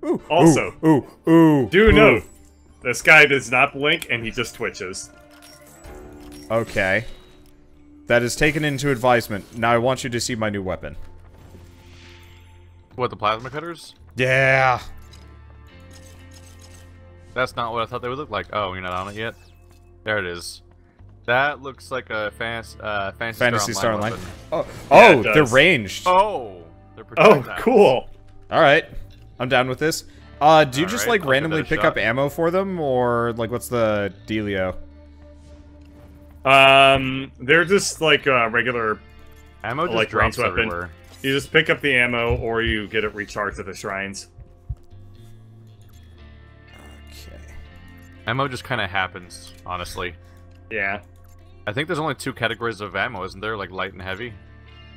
Ooh. Also, Ooh. do note, this guy does not blink and he just twitches. Okay. That is taken into advisement. Now I want you to see my new weapon. What, the plasma cutters? Yeah. That's not what I thought they would look like. Oh, you're not on it yet? There it is. That looks like a Fantasy Star Online weapon. Oh, Yeah, they're ranged. Oh, they're Oh, projectiles. cool. Alright. I'm down with this. Do you just, Alright, like, I'll give randomly that a pick shot. up ammo for them? Or, like, what's the dealio? They're just like regular. Ammo just Like drops ranged weapon. everywhere. You just pick up the ammo, or you get it recharged at the shrines. Okay. Ammo just kind of happens, honestly. Yeah. I think there's only 2 categories of ammo, isn't there? Like light and heavy.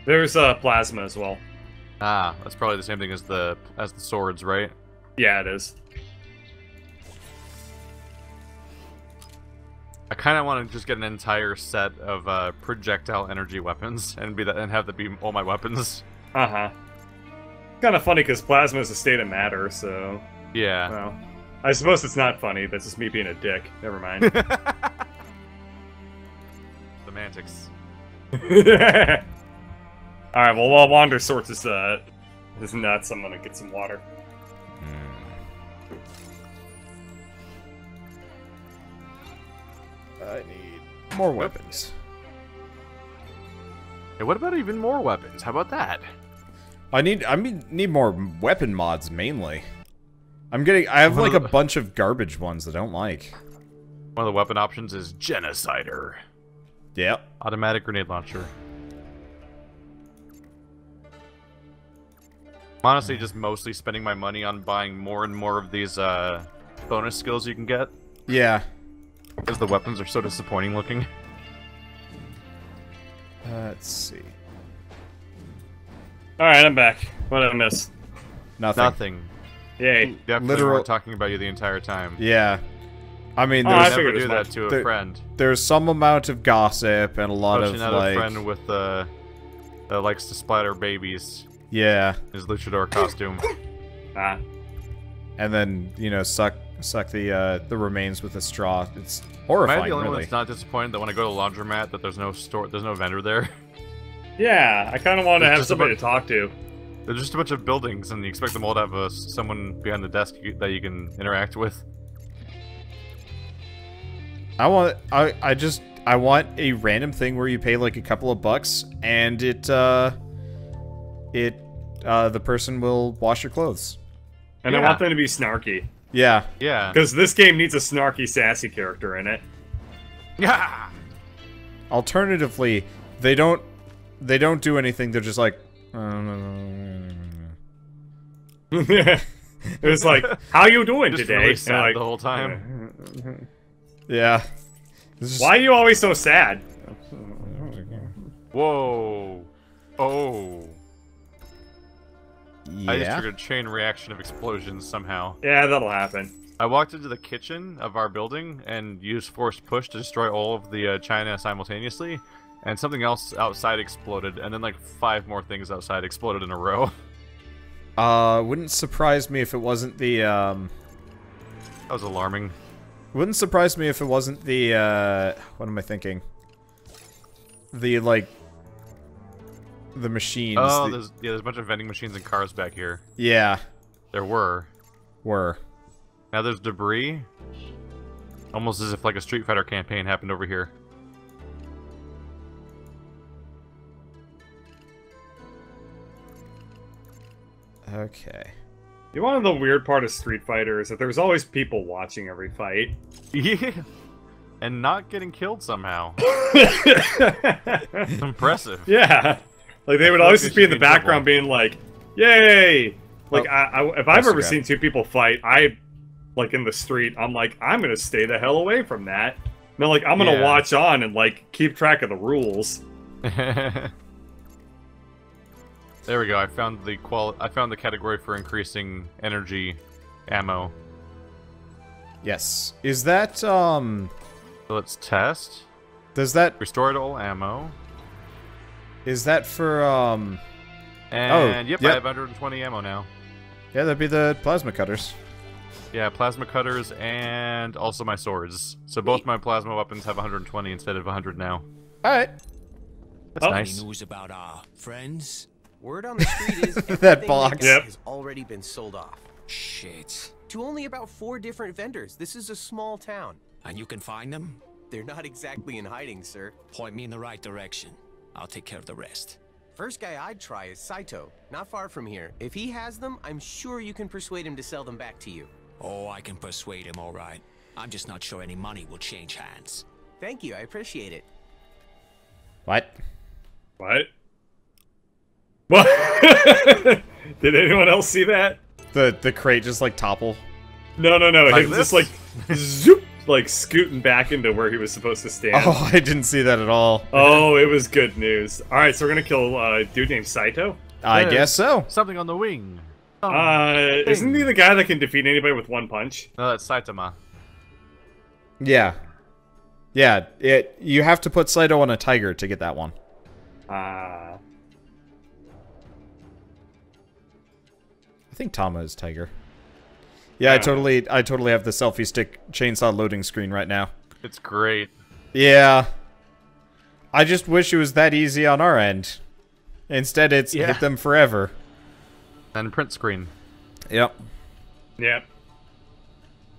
There's plasma as well. Ah, that's probably the same thing as the swords, right? Yeah, it is. I kind of want to just get an entire set of projectile energy weapons and have that be all my weapons. Uh-huh. Kind of funny because plasma is a state of matter, so... Yeah. Well, I suppose it's not funny. That's just me being a dick. Never mind. Semantics. Alright, well, while Wander sorts his nuts, I'm gonna get some water. I need more weapons. Hey, what about even more weapons? How about that? I need more weapon mods mainly. I have like a bunch of garbage ones that I don't like. One of the weapon options is Genocider. Yep. Automatic grenade launcher. Honestly, just mostly spending my money on buying more and more of these bonus skills you can get. Yeah. Because the weapons are so disappointing looking. Let's see. Alright, I'm back. What did I miss? Nothing. Yay. Definitely Literal- weren't talking about you the entire time. Yeah. I mean, Oh, I there's, figured Never as do much. that to a There- friend. there's some amount of gossip and a lot Especially of not like, a friend with that likes to splatter babies. yeah, His luchador costume. Ah. and then you know suck the remains with a straw. It's Am I horrifying, the only one really. that's not disappointed that when I go to the laundromat that there's no vendor there? Yeah, I kind of want to It's have just somebody about- to talk to. There's just a bunch of buildings, and you expect them all to have someone behind the desk that you can interact with. I want a random thing where you pay like a couple of bucks and the person will wash your clothes. And I Yeah. want them to be snarky. Yeah. Yeah. Because this game needs a snarky, sassy character in it. Yeah. Alternatively, they don't do anything. They're just like. It was like, how you doing Just today? really And sad like, the whole time. Yeah. It's just- why are you always so sad? Whoa. Oh. I just Yeah. triggered a chain reaction of explosions somehow. Yeah, that'll happen. I walked into the kitchen of our building and used forced push to destroy all of the china simultaneously, and something else outside exploded, and then like 5 more things outside exploded in a row. Wouldn't surprise me if it wasn't the That was alarming. Wouldn't surprise me if it wasn't the what am I thinking? The like the machines. Oh, the- there's a bunch of vending machines and cars back here. yeah, There were. were. Now there's debris. Almost as if like a Street Fighter campaign happened over here. Okay. You know, one of the weird part of Street Fighter is that there's always people watching every fight. Yeah. And not getting killed somehow. Impressive. Yeah. Like, they would feel always like just they be in should the be in background trouble. being like, yay! Like, Oh, if I've that's ever okay. seen 2 people fight, like, in the street, I'm like, I'm gonna stay the hell away from that. No, like, I'm gonna Yeah. watch on and, like, keep track of the rules. There we go. I found the category for increasing energy ammo. Yes. Is that So let's test. does that Restore to all ammo. is that for And yep, I yep. have 120 ammo now. Yeah, that'd be the plasma cutters. Yeah, plasma cutters and also my swords. So both my plasma weapons have 120 instead of 100 now. Alright. That's nice. Any news about our friends? Word on the street is That box. has already been sold off. Shit. To only about 4 different vendors. This is a small town. And you can find them? They're not exactly in hiding, sir. Point me in the right direction. I'll take care of the rest. First guy I'd try is Saito, not far from here. If he has them, I'm sure you can persuade him to sell them back to you. Oh, I can persuade him, all right. I'm just not sure any money will change hands. Thank you, I appreciate it. What? What? What? Did anyone else see that? The crate just like topple. No. Like Him this? just like zoop, like scooting back into where he was supposed to stand. Oh, I didn't see that at all. Oh, it was good news. All right, so we're gonna kill a dude named Saito. I guess so. Something on the wing. Isn't he the guy that can defeat anybody with one punch? No, that's Saitama. Yeah. Yeah, you have to put Saito on a tiger to get that one. Ah. I think Tama is tiger. Yeah, I totally have the selfie stick chainsaw loading screen right now. It's great. Yeah. I just wish it was that easy on our end. Instead, it's hit them forever. And print screen. Yep. Yep.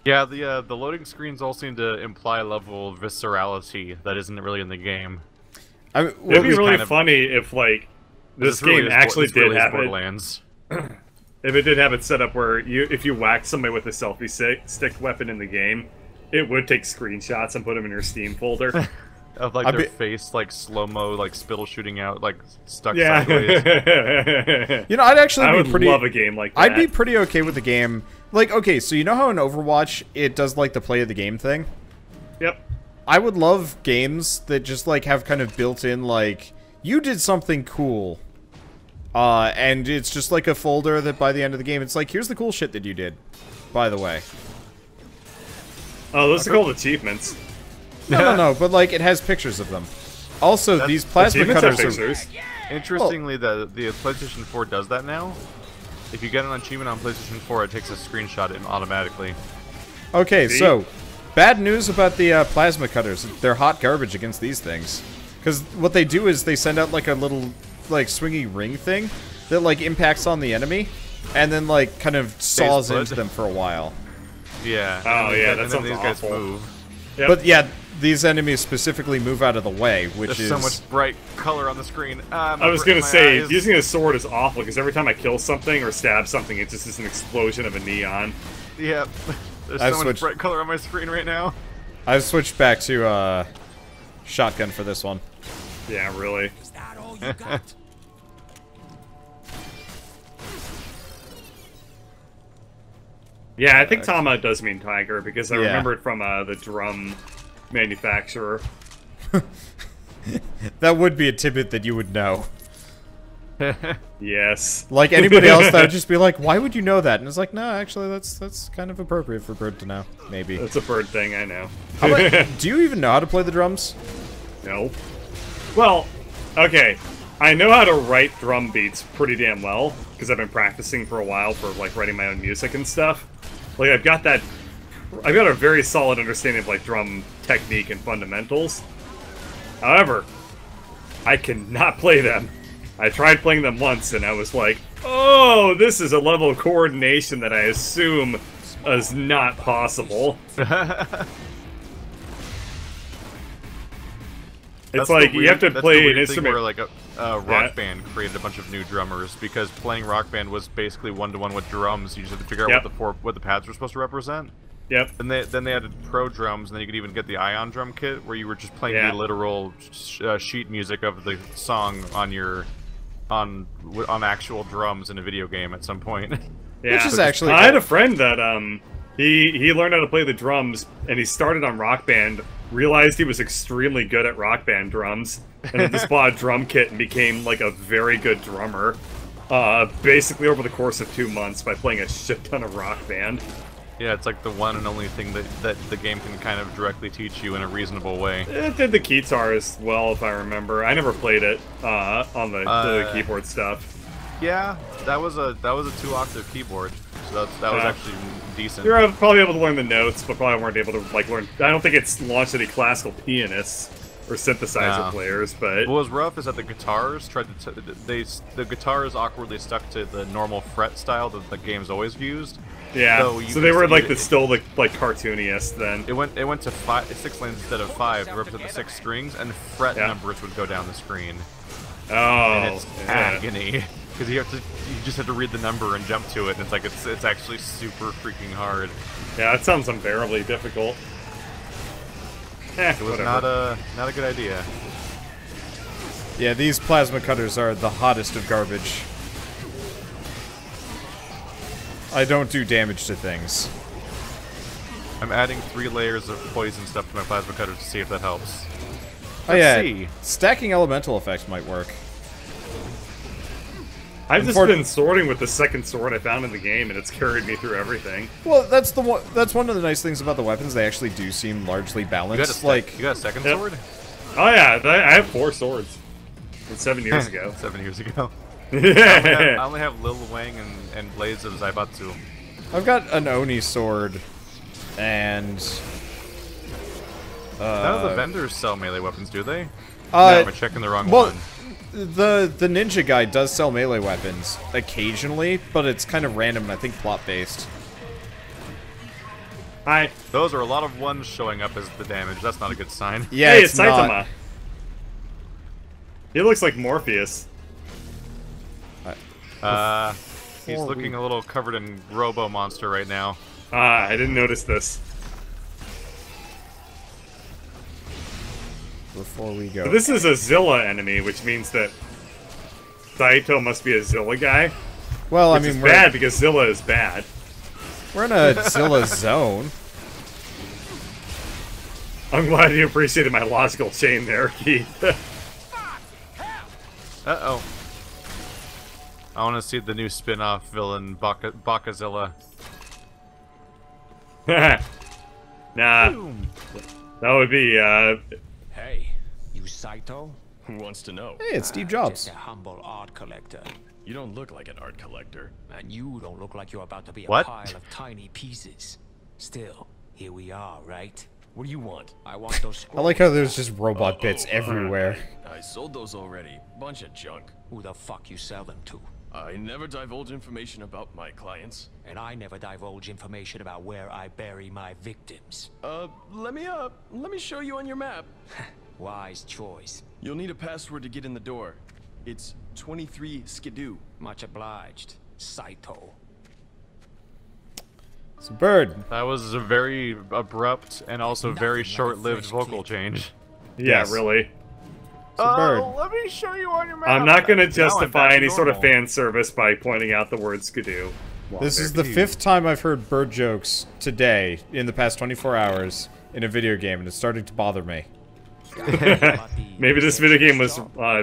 Yeah, the loading screens all seem to imply a level of viscerality that isn't really in the game. I mean, It'd be really kind of- funny if, like, this really game actually this did really is have it. Borderlands. If it did have it set up where if you whack somebody with a selfie stick weapon in the game, it would take screenshots and put them in your Steam folder. Of like their face, like slow-mo, like spittle shooting out, like stuck Yeah. sideways. You know, I'd actually I be would pretty. love a game like that. I'd be pretty okay with the game. Like, okay, so you know how in Overwatch it does like the play of the game thing? Yep. I would love games that just like have kind of built-in like you did something cool. And it's just like a folder that by the end of the game it's like, here's the cool shit that you did, by the way. Oh, those are called achievements. No, but like it has pictures of them. Also, these plasma Achievements have cutters are... pictures. Interestingly, the PlayStation 4 does that now. If you get an achievement on PlayStation 4, it takes a screenshot automatically. Okay, See? so, bad news about the plasma cutters. They're hot garbage against these things. Because what they do is they send out like a little, like, swingy ring thing that, like, impacts on the enemy, and then, like, kind of saws put. into them for a while. Yeah. Oh, yeah, that and sounds then these awful. guys move. Yep. But, yeah, these enemies specifically move out of the way, which There's is... so much bright color on the screen. I was gonna say, using a sword is awful, because every time I kill something or stab something, it just is an explosion of a neon. Yep. There's I've so much switched- bright color on my screen right now. I've switched back to, shotgun for this one. Yeah, really. Is that all you got? Yeah, I think Tama does mean tiger, because I Yeah. remember it from the drum manufacturer. That would be a tidbit that you would know. Yes. Like anybody else, that would just be like, why would you know that? And it's like, no, actually, that's kind of appropriate for Bird to know, maybe. That's a bird thing, I know. How about, do you even know how to play the drums? No. Well, okay. I know how to write drum beats pretty damn well, because I've been practicing for a while for, like, writing my own music and stuff. Like, I've got a very solid understanding of, like, drum technique and fundamentals. However, I cannot play them. I tried playing them once, and I was like, oh, this is a level of coordination that I assume is not possible. It's like, you have to play an instrument. Where, like, a rock band created a bunch of new drummers, because playing rock band was basically one-to-one with drums. You just had to figure out what the pads were supposed to represent. Yep. And then they added pro drums, and then you could even get the Ion drum kit, where you were just playing the literal sheet music of the song on actual drums in a video game at some point. Yeah. Which is actually I had a friend that he learned how to play the drums, and he started on Rock Band, realized he was extremely good at Rock Band drums, and then just bought a drum kit and became like a very good drummer. Basically over the course of 2 months by playing a shit ton of Rock Band. Yeah, it's like the one and only thing that the game can kind of directly teach you in a reasonable way. It did the guitar as well, if I remember. I never played it on the keyboard stuff. Yeah, that was a 2-octave keyboard, so that was actually decent. You're probably able to learn the notes, but probably weren't able to like learn. I don't think it's launched any classical pianists or synthesizer players, but what was rough is that the guitars the guitars awkwardly stuck to the normal fret style that the game's always used. Yeah, so they were like still like cartooniest then. It went to 6 lanes instead of 5 to represent the 6 strings, and fret numbers would go down the screen. Oh, and it's agony because you just have to read the number and jump to it, and it's like it's actually super freaking hard. Yeah, it sounds unbearably difficult. It was not a good idea. Yeah, these plasma cutters are the hottest of garbage. I don't do damage to things. I'm adding 3 layers of poison stuff to my plasma cutter to see if that helps. Oh yeah, stacking elemental effects might work. I've just been sorting with the second sword I found in the game, and it's carried me through everything. Well, that's one of the nice things about the weapons. They actually do seem largely balanced. You got a second sword? Oh yeah, I have 4 swords. From 7 years ago. 7 years ago. I only have Lo Wang and blades of Zaibatsu. I've got an Oni sword, and none of the vendors sell melee weapons, do they? No, am I checking the wrong one? The ninja guy does sell melee weapons occasionally, but it's kind of random and I think plot based. Hi. Those are a lot of ones showing up as the damage. That's not a good sign. Yeah, hey, it's Saitama. not. He looks like Morpheus. He's looking a little covered in Robo Monster right now. Ah, I didn't notice this. Before we go. But this is a Zilla enemy, which means that Saito must be a Zilla guy. Well, I Which mean, is bad because Zilla is bad. We're in a Zilla zone. I'm glad you appreciated my logical chain there, Keith. Uh-oh. I want to see the new spin-off villain, Bakazilla. Nah. Boom. That would be, Hey, you Saito? Who wants to know? Hey, it's Steve Jobs. Just a humble art collector. You don't look like an art collector. And you don't look like you're about to be a What? pile of tiny pieces. Still, here we are, right? What do you want? I want those I like how there's just robot bits everywhere. I sold those already. Bunch of junk. Who the fuck you sell them to? I never divulge information about my clients. And I never divulge information about where I bury my victims. Let me show you on your map. Wise choice. You'll need a password to get in the door. It's 23 Skidoo. Much obliged, Saito. It's a bird. That was a very abrupt and also very Nothing like a short-lived fresh vocal kid. change. yeah, Yes. really. It's a bird. Let me show you on your map. I'm not going to Now I'm justify back to any sort of normal. fan service by pointing out the word skidoo. This is the 5th time I've heard bird jokes today in the past 24 hours in a video game, and it's starting to bother me. Maybe this video game was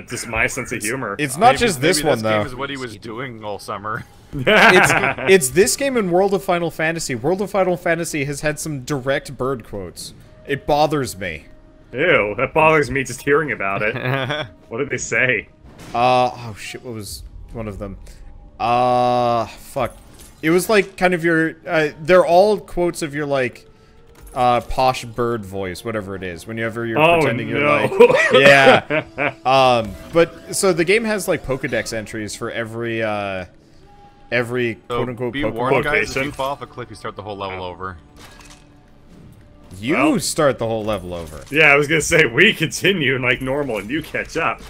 just my sense of humor. It's not Maybe- just this maybe one, this though. game is what he was doing all summer. It's this game in World of Final Fantasy. World of Final Fantasy has had some direct bird quotes. It bothers me. Ew, that bothers me just hearing about it. What did they say? Oh shit, what was one of them? Fuck. It was like kind of your, they're all quotes of your like, posh bird voice, whatever it is. Whenever you're pretending you're like, yeah. But so the game has like Pokedex entries for every quote unquote be Pokemon. warned, guys, if Quotation. you fall off a cliff, you start the whole level over. You Well. start the whole level over. Yeah, I was gonna say, we continue like normal and you catch up.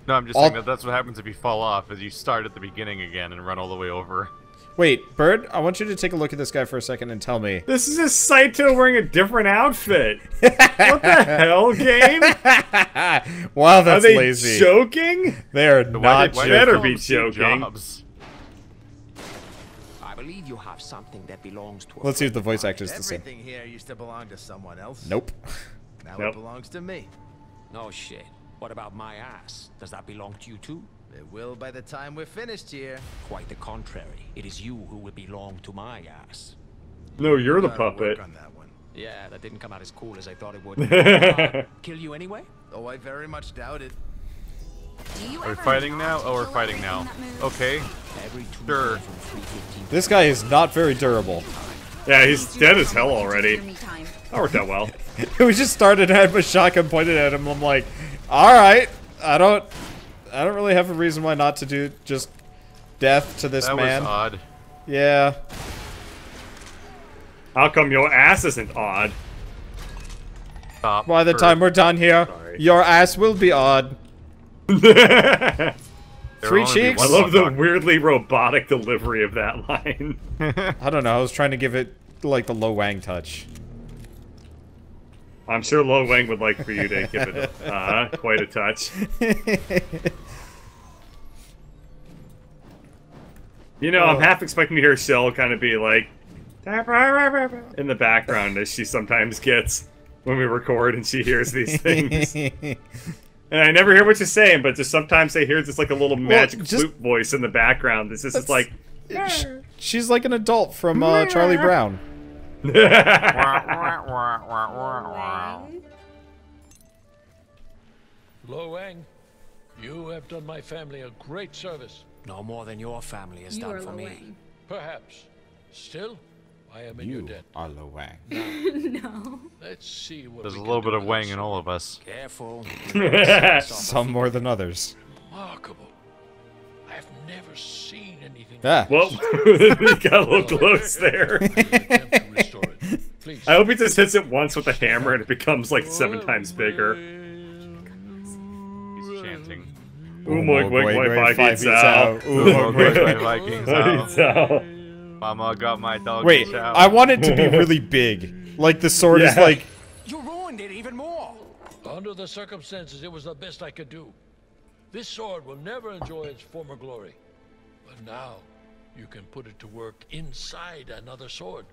No, I'm just saying that's what happens if you fall off, is you start at the beginning again and run all the way over. Wait, Bird, I want you to take a look at this guy for a second and tell me. This is just Saito wearing a different outfit. What the hell, game? Wow, Are that's they lazy. joking? They are Why not did- why joking. did they better call be him Steve joking. Jobs? I believe you have something that belongs to a Let's see if the friend voice of mine. actor's the same. Everything here used to belong to someone else. Nope. Now Nope. it belongs to me. No shit. What about my ass? Does that belong to you too? It will by the time we're finished here. Quite the contrary. It is you who will belong to my ass. No, you're the Gotta work puppet. on that one. Yeah, that didn't come out as cool as I thought it would. Kill you anyway? Oh, I very much doubt it. Are we fighting now? Oh, we're fighting now. Okay. Sure. This guy is not very durable. Yeah, he's dead as hell already. That worked out well. We just started and had my shotgun pointed at him. I'm like, all right, I don't really have a reason why not to do just death to this man. That was odd. Yeah. How come your ass isn't odd? Stop. By the time we're done here, Sorry. your ass will be odd. I Three cheeks? love the weirdly robotic delivery of that line. I don't know. I was trying to give it like the Lo Wang touch. I'm sure Lo Wang would like for you to give it quite a touch. You know, I'm half expecting to hear Shell kind of be like in the background as she sometimes gets when we record and she hears these things. And I never hear what you're saying, but just sometimes I hear just like a little magic flute voice in the background. This is like... She's like an adult from Charlie Brown. Lo Wang, you have done my family a great service. No more than your family has done for me. Perhaps. Still, I am in your debt. are Lo Wang. No. Let's see what There's a we little can bit do of with Wang this. in all of us. Careful. Some more than others. Remarkable. I have never seen anything. Ah. Well, we got a little close there. Attempt to restore it. Please. I hope he just hits it once with a hammer and it becomes like 7 times bigger. He's chanting. Vikings out. Vikings out. Mama got my dog. Wait, I want it to be really big. Like the sword is like... You ruined it even more. Under the circumstances, it was the best I could do. This sword will never enjoy its former glory. But now, you can put it to work inside another sword.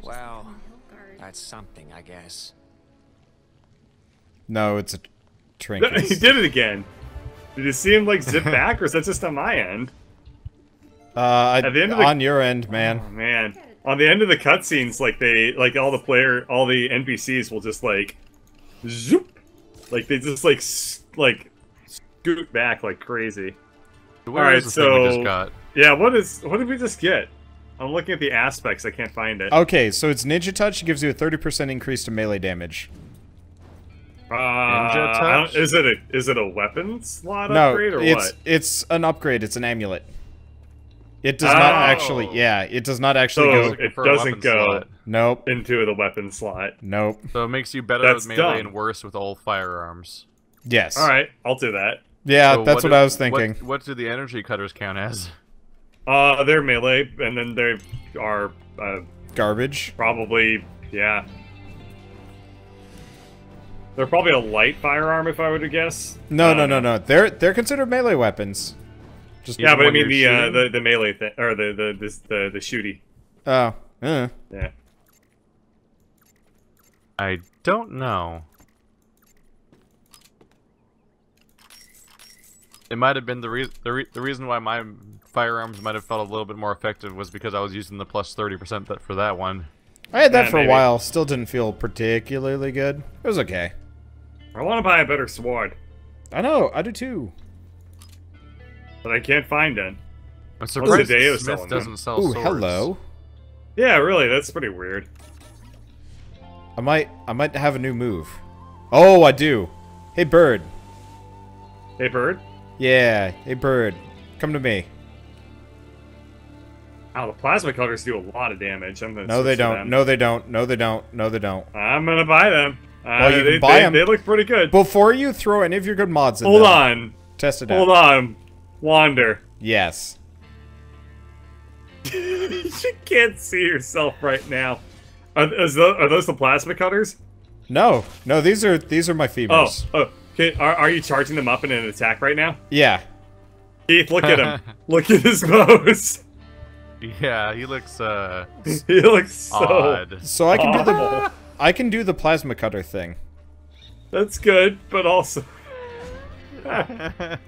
Well, that's something, I guess. No, it's a trinket. He did it again. Did you see him like zip back, or is that just on my end? At the end of the... on your end, man. Oh, man. On the end of the cutscenes, like all the NPCs will just like, zoop, like they just like scoot back like crazy. Where is the thing we just got? Yeah, what did we just get? I'm looking at the aspects, I can't find it. Okay, so it's Ninja Touch, gives you a 30% increase to melee damage. Ninja Touch? Is it a weapon slot upgrade or what? It's an upgrade. It's an amulet. It does not actually. Yeah, it does not actually go. It doesn't go. Slot. Nope. Into the weapon slot. Nope. So it makes you better That's with melee dumb. and worse with all firearms. Yes. All right, I'll do that. Yeah, So that's what I was thinking. What do the energy cutters count as? They're melee, and then they are Garbage. probably, yeah. They're probably a light firearm, if I were to guess. No. They're considered melee weapons. Just Yeah, but I when mean you're the melee thing, or the shooty. Oh. Yeah. I don't know. It might have been the reason why my firearms might have felt a little bit more effective was because I was using the plus 30% for that one. I had that Yeah, for maybe. a while. Still didn't feel particularly good. It was okay. I want to buy a better sword, I know. I do too. but I can't find it. I'm surprised Hideo Smith selling doesn't them? sell Ooh, swords. hello. Yeah, really, that's pretty weird. I might have a new move. Oh, I do. Hey, bird. Hey, bird. Yeah. Hey, bird. Come to me. Oh, the plasma cutters do a lot of damage. I'm gonna No, they switch to don't. them. No, they don't. No, they don't. No, they don't. I'm gonna buy them. Well, you can buy them. They look pretty good. Before you throw any of your good mods in Hold them, on. test it Hold out. on. Wander. Yes. You can't see yourself right now. Are those the plasma cutters? No. No, these are my femurs. Oh. Okay. Are you charging them up in an attack right now? Yeah. Keith, look at him. Look at his pose. Yeah, he looks He looks so odd. So I can do awful. the plasma cutter thing. That's good, but also. But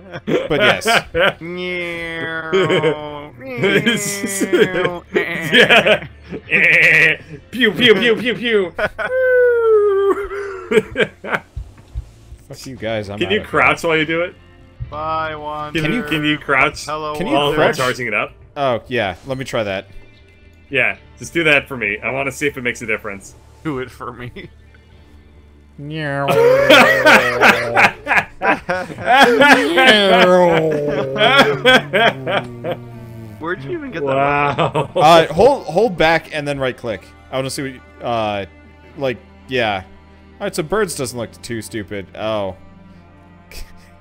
yes. Yeah. Pew pew pew pew pew. Fuck you guys. I'm Can you crouch while you do it? Bye, one. Can you crouch? Hello, Can you while crouch? charging it up? Oh, yeah. Let me try that. Yeah, just do that for me. I want to see if it makes a difference. Do it for me. Where'd you even get that? Wow. Hold back and then right click. I want to see what like, yeah. Alright, so birds doesn't look too stupid. Oh.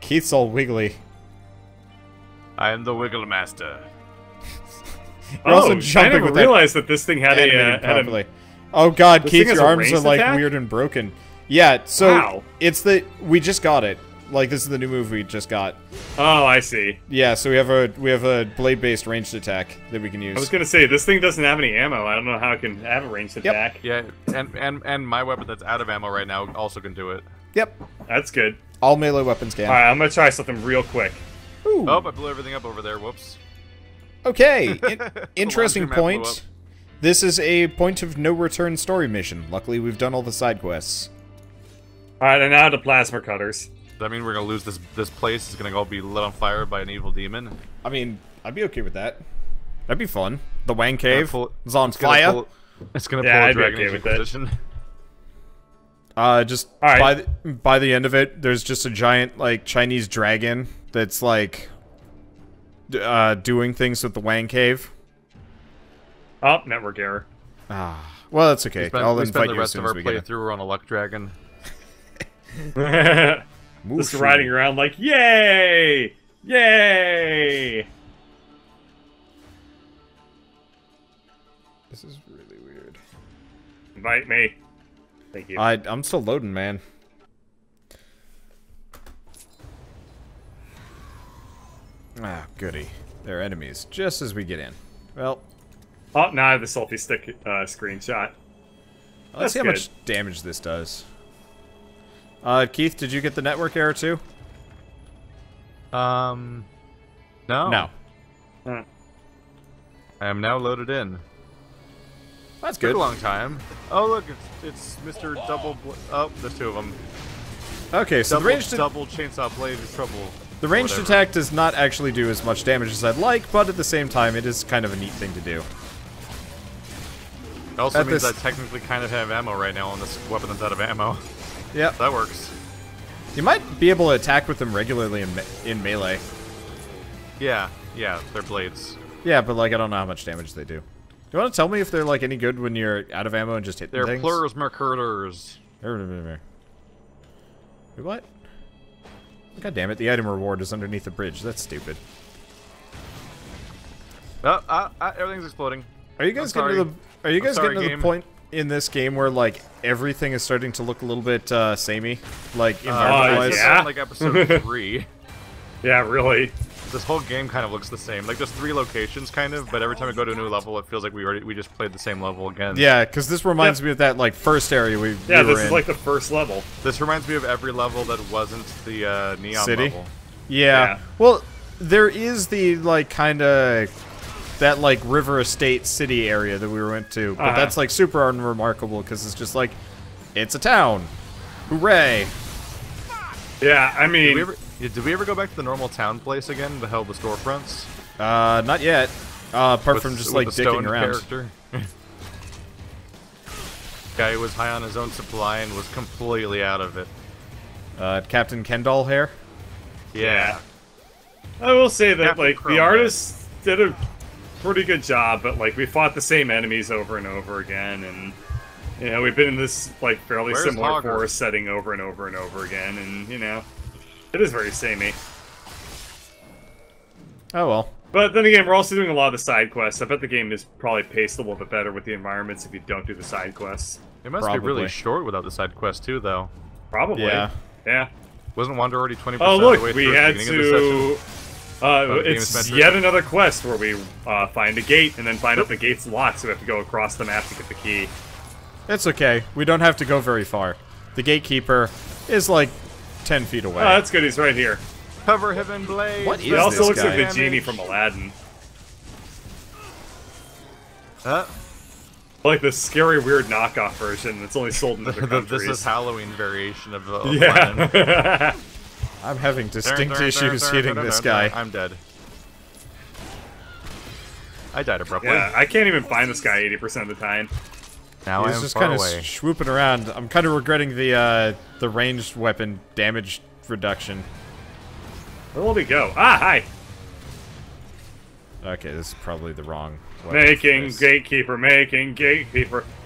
Keith's all wiggly. I am the Wiggle Master. You're also I jumping never with realized that this thing had properly. Oh god, This Keith, thing has your a arms are ranged like attack? weird and broken. Yeah, so Wow. it's we just got it. Like this is the new move we just got. Oh, I see. Yeah, so we have a blade-based ranged attack that we can use. I was gonna say this thing doesn't have any ammo. I don't know how it can have a ranged attack. Yeah, and my weapon that's out of ammo right now also can do it. Yep. That's good. All melee weapons can. All right, I'm gonna try something real quick. Ooh. Oh, I blew everything up over there. Whoops. Okay. Interesting laundry mat blew up. point. This is a point of no return story mission. Luckily, we've done all the side quests. All right, and now the plasma cutters. Does that mean we're gonna lose this place? It's gonna all be lit on fire by an evil demon? I mean, I'd be okay with that. That'd be fun. The Wang Cave is on It's gonna fire. It's gonna Yeah, pull a I'd be Dragon okay Age with that. Inquisition. Just All right. by the end of it, there's just a giant like Chinese dragon that's like doing things with the Wang Cave. Oh, network error. Ah, well, that's okay. I'll we invite spent the you as rest soon of as our we get it. playthrough we're on a luck dragon. Just riding around like, yay! Yay! This is really weird. Invite me. Thank you. I'm still loading, man. Ah, goody. They're enemies, just as we get in. Well, Oh, now I have the selfie stick screenshot. let's see how much damage this does. Keith, did you get the network error too? No. No. Huh. I am now loaded in. That's Took good. a long time. Oh look, it's Mr. Double. Oh, there's two of them. Okay, so the ranged double chainsaw blade is trouble. the ranged Whatever. attack does not actually do as much damage as I'd like, but at the same time, it is kind of a neat thing to do. It also At means this- I technically kind of have ammo right now on this weapon that's out of ammo. Yep. That works. You might be able to attack with them regularly in melee. Yeah, they're blades. Yeah, but like I don't know how much damage they do. Do you want to tell me if they're like any good when you're out of ammo and just hitting They're things? plurs mercutors. Wait, what? God damn it! The item reward is underneath the bridge. That's stupid. Everything's exploding. Are you guys I'm getting to the? Are you guys sorry, getting to game. the point in this game where like everything is starting to look a little bit samey, like environment-wise? yeah. Like episode 3. Yeah, really. This whole game kind of looks the same. Like there's 3 locations, kind of, but every time we go to a new level, it feels like we just played the same level again. Yeah, because this reminds me of that like first area we Yeah, we this were is in. like the first level. This reminds me of every level that wasn't the neon City? level. Yeah. Well, there is the like kind of that like River Estate City area that we went to, but that's like super unremarkable because it's just like it's a town. Hooray! Yeah, I mean, Did we ever go back to the normal town place again to held the storefronts? Not yet. Apart from just like with the dicking stoned around. Character? Guy who was high on his own supply and was completely out of it. Captain Kendall hair. Yeah. I will say that Captain like Chrome the Man. artists did a pretty good job, but like we fought the same enemies over and over again, and you know we've been in this like fairly Where's similar Hogger? forest setting over and over and over again, and you know it is very samey. Oh well. But then again, we're also doing a lot of the side quests. I bet the game is probably paced a little bit better with the environments if you don't do the side quests. It must be Probably. really short without the side quest too, though. Probably. Yeah. Yeah. Wasn't Wander already 20% Oh of the look, way we through had the beginning of the to. session? the game It's adventure? yet another quest where we find a gate and then find out the gate's locked, so we have to go across the map to get the key. It's okay. We don't have to go very far. The gatekeeper is like 10 feet away. Oh, that's good. He's right here. Cover him in blades! What is He also this looks guy? like the genie from Aladdin. Like the scary, weird knockoff version that's only sold in other countries. This is Halloween variation of yeah. I'm having distinct issues hitting this guy. I'm dead. I died abruptly. Yeah, I can't even find this guy 80% of the time. Now He's I'm just far kind of away. swooping around. I'm kind of regretting the ranged weapon damage reduction. Where will he go? Ah, hi! Okay, this is probably the wrong weapon. Making gatekeeper.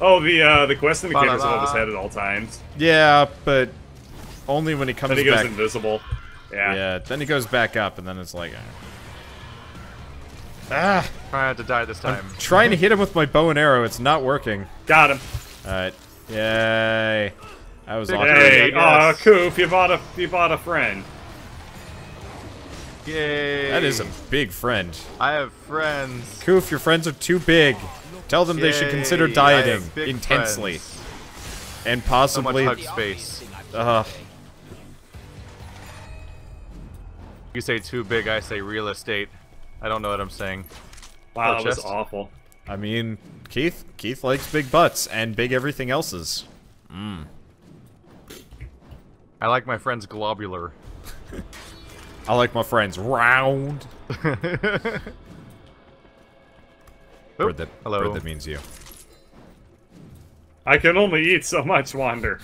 Oh, the quest indicator's above his head at all times. Yeah, but only when he comes Then he goes back. invisible. Yeah. Yeah, then he goes back up, and then it's like... Ah! I had to die this time. I'm trying to hit him with my bow and arrow, it's not working. Got him. Alright. Yay. That was awesome. Hey, aw, Coof, you bought a friend. Yay! That is a big friend. I have friends. Koof, your friends are too big. Tell them they should consider Yay, dieting I have big intensely. friends. And So possibly... much hug space. You say too big, I say real estate. I don't know what I'm saying. Wow, that was chest. awful. I mean, Keith likes big butts and big everything else's. I like my friends globular. I like my friends round. Word that, Hello. word that means you. I can only eat so much, Wander.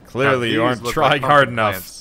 Clearly, you aren't trying hard enough.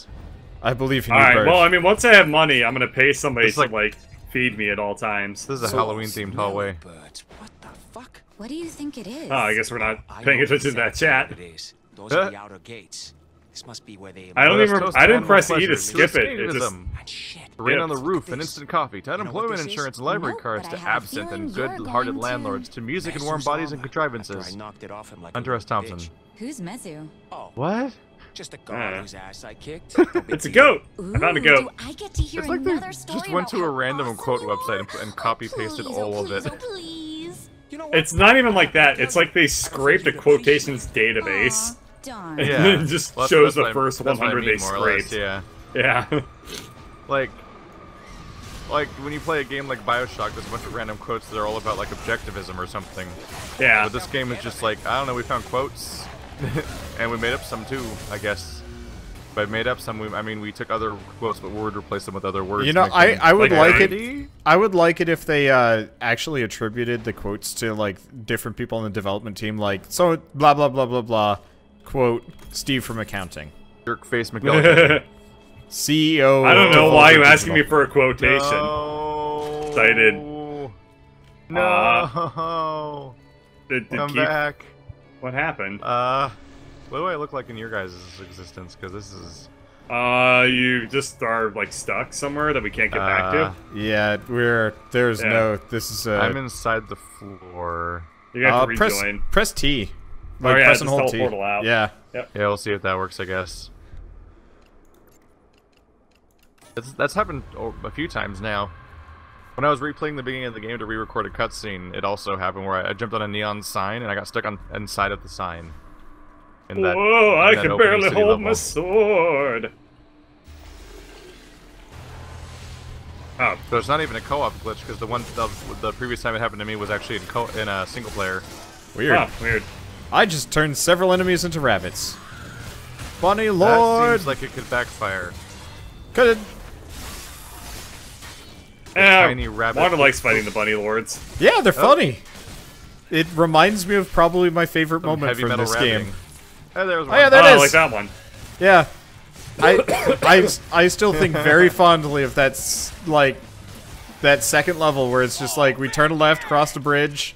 I believe in you, Alright, Bird. well, I mean, once I have money, I'm gonna pay somebody It's to, like- like, feed me at all times. This is a Halloween-themed hallway. But what the fuck? What do you think it is? Oh, I guess we're not I paying know attention to that exactly chat. what it is. Those are the outer gates. This must be where they. I don't Let's even. toast I didn't animal press E to pleasures, skip it. It just. escapism, And shit. the rain Yeah. on the roof, and This. instant coffee, to You know what unemployment this is? insurance and library Nope, cards, but to I have a absinthe and feeling you're good-hearted going to- landlords, to music and warm Mezu's bodies and armor, contrivances. after I knocked it off him like a Hunter S. little Thompson. bitch. Who's Mezu? Oh, What? just a guard Uh. whose ass I kicked. No big It's a deal. goat. I found a goat. I get to hear It's like they another story just went about to a how random awesome quote you website are. and copy-pasted Please, all of please, it. oh, please. You know what? It's not even like that. It's like they scraped a quotations database Aw, darn. and Yeah. then just Well, shows that's the what I- first that's what I 100 mean, they more or less, scraped. yeah. Yeah. Like when you play a game like Bioshock, there's a bunch of random quotes that are all about like objectivism or something. Yeah. But this game is just like, I don't know, we found quotes, and we made up some too, I guess. By made up some, I mean we took other quotes, but we would replace them with other words. You to know, make them- I would like it. parody? I would like it if they actually attributed the quotes to like different people in the development team, like so blah blah blah blah blah. Quote Steve from accounting, Jerkface McGillicuddy. CEO. I don't know of why you're Devolver asking me Digital. for a quotation. No. Excited. No. Did Come Keith- back. What happened? What do I look like in your guys' existence? Because this is... You just are like stuck somewhere that we can't get back to. Yeah, there's Yeah. no. This is I'm inside the floor. You have to press rejoin. press T. Oh, yeah, press and just hold T. teleportal out. Yeah. Yeah, we'll see if that works, I guess. That's happened a few times now. When I was replaying the beginning of the game to re-record a cutscene, it also happened where I jumped on a neon sign and I got stuck on inside of the sign. In that, Whoa, I in that can opening barely city hold level. my sword. Oh, So it's not even a co-op glitch because the previous time it happened to me was actually in a single player. Weird. huh, weird. I just turned several enemies into rabbits. Bunny That Lord. seems like it could backfire. Could. tiny rabbit. Wander likes fighting the bunny lords. Yeah, they're funny. It reminds me of probably my favorite Some moment heavy from metal this rabbiting. game. Hey, there's one. Oh yeah, there Oh, it I is. like that one. Yeah. I still think very fondly of that that second level where it's just like we turn left, cross the bridge,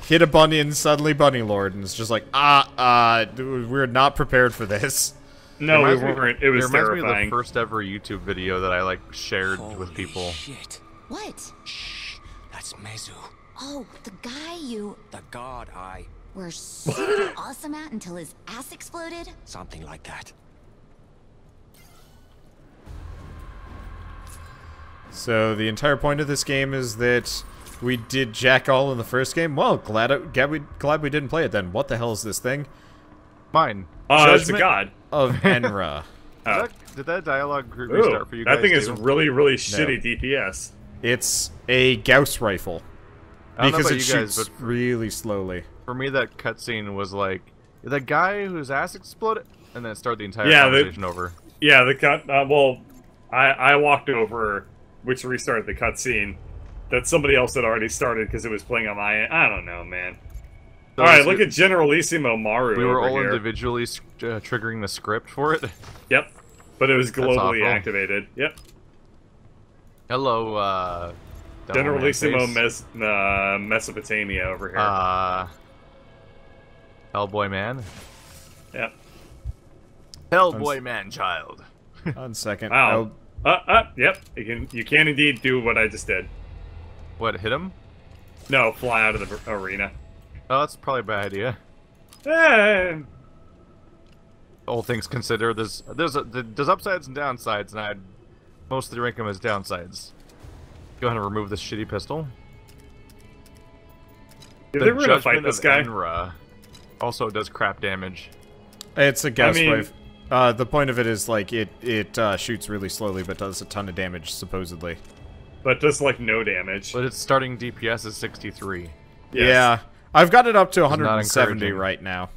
hit a bunny, and suddenly Bunny Lord, and it's just like we're not prepared for this. No, we reminds me- weren't. It was reminds me of terrifying. the first ever YouTube video that I like shared with Holy people. Shit. What? Shh. That's Mezu. Oh, the guy you The god I. were super awesome at until his ass exploded? Something like that. So the entire point of this game is that we did jack all in the first game. Well, glad we didn't play it then. What the hell is this thing? Mine. It's a Judgment god. of Enra. Oh. Did that dialogue Ooh, restart for you guys that thing is too? really, really shitty DPS. It's a Gauss rifle. I don't know Because about it you guys, shoots but really slowly. for me, that cutscene was like the guy whose ass exploded, and then start the entire Yeah, conversation over. Yeah, the cut. Well, I walked over, which restarted the cutscene. That somebody else had already started because it was playing on my end. I don't know, man. So Alright, look at Generalissimo Maru we were over all here. individually triggering the script for it. Yep. But it was globally awful. activated. Yep. Hello, Generalissimo Mesopotamia over here. Hellboy man. Yep. Hellboy man child. 1 second. Wow. Yep. You can indeed do what I just did. What, hit him? No, fly out of the arena. Oh, that's probably a bad idea. All things considered, there's upsides and downsides, and I'd mostly rank them as downsides. Go ahead and remove this shitty pistol. You think we're gonna fight this guy? Enra also does crap damage. It's a gas wave. The point of it is like it shoots really slowly, but does a ton of damage supposedly. But does like no damage. But its starting DPS is 63. Yes. Yeah, I've got it up to 170 right now.